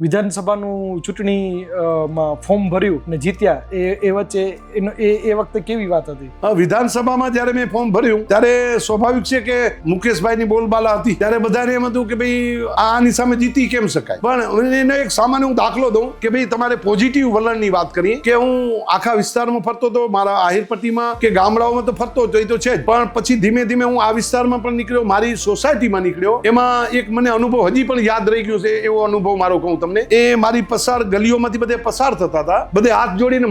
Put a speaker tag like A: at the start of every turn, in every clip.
A: વિધાનસભાનું ચૂંટણી માં ફોર્મ ભર્યું ને જીત્યા એ વચ્ચે એ વખતે કેવી વાત હતી?
B: વિધાનસભામાં જ્યારે મેં ફોર્મ ભર્યું ત્યારે સ્વાભાવિક છે કે મુકેશભાઈની બોલબાલા હતી. ત્યારે બધાને એમ હતું કે ભાઈ આની સામે જીતી કેમ શકાય. પણ એનો એક સામાન્ય હું દાખલો દઉં કે ભાઈ તમારે પોઝિટિવ વલણની વાત કરીએ કે હું આખા વિસ્તારમાં ફરતો હતો, મારા આહિરપટ્ટીમાં કે ગામડાઓમાં તો ફરતો હતો, એ તો છે જ. પણ પછી ધીમે ધીમે હું આ વિસ્તારમાં પણ નીકળ્યો, મારી સોસાયટીમાં નીકળ્યો. એમાં એક મને અનુભવ હજી પણ યાદ રહી ગયો છે. એવો અનુભવ મારો કહું તમને. એ મારી પસાર ગલીઓમાંથી બધે પસાર થતા હતા. બધે હાથ જોડીને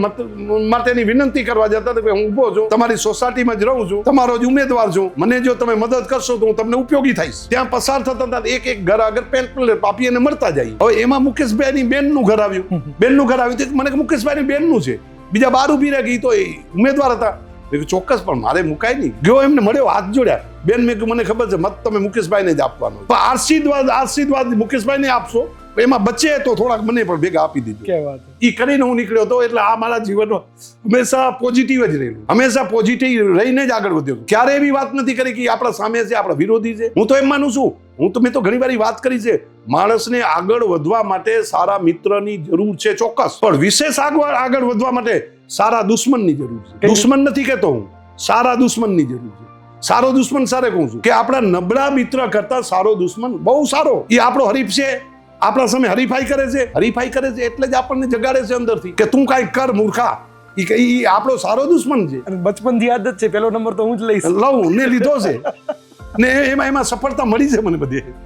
B: માટેની વિનંતી કરવા જતા હતા કે હું ઊભો છું, તમારી સોસાયટીમાં જ રહું છું, તમારો જ ઉમેદવાર છું, મને જો તમે મદદ કરશો તો હું તમને ઉપયોગી થઈશ. ત્યાં પસાર થતા હતા, એક ઘર આગળ પેન્ટ પાપી એને મળતા જાય. હવે એમાં મુકેશભાઈની બેનનું ઘર આવ્યું. બેનનું ઘર આવ્યું મને કે મુકેશભાઈની બેનનું છે. બીજા બાર ઉભી રાખી તો એ ઉમેદવાર હતા. ચોક્કસ, પણ મારે મુકાય નહીં. ગયો, એમને મળ્યો, હાથ જોડ્યા. બેન મેં મને ખબર છે મત તમે મુકેશભાઈને જ આપવાનો, પણ આશીર્વાદ મુકેશભાઈને આપશો, એમાં બચે તો થોડાક મને પણ ભેગા આપી દીધું.
A: કે વાત
B: એ કરીને હું નીકળ્યો હતો. એટલે આ મારા જીવનનો હંમેશા પોઝિટિવ જ રહેલું, હંમેશા પોઝિટિવ રહીને જ આગળ વધ્યો. ક્યારે એવી વાત નથી કરી કે આપણા સામે છે, આપણા વિરોધી છે. હું તો એમ માનું છું, મેં તો ઘણી વાર વાત કરી છે, માણસને આગળ વધવા માટે સારા મિત્રની જરૂર છે, ચોક્કસ. પણ વિશેષ આગળ વધવા માટે સારા દુશ્મનની જરૂર છે. દુશ્મન નથી કહેતો હું, સારા દુશ્મનની જરૂર છે. સારો દુશ્મન સારે કહું છું કે આપણા નબળા મિત્ર કરતા સારો દુશ્મન બહુ સારો. એ આપણો હરીફ છે, આપણા સામે હરીફાઈ કરે છે એટલે જ આપણને જગાડે છે અંદરથી કે તું કાંઈ કર મૂર્ખા. એ આપણો સારો દુશ્મન છે.
A: અને બચપનથી યાદ જ છે, પહેલો નંબર તો હું જ લઈશ.
B: લઉં ને લીધો છે ને એમાં સફળતા મળી છે મને બધી.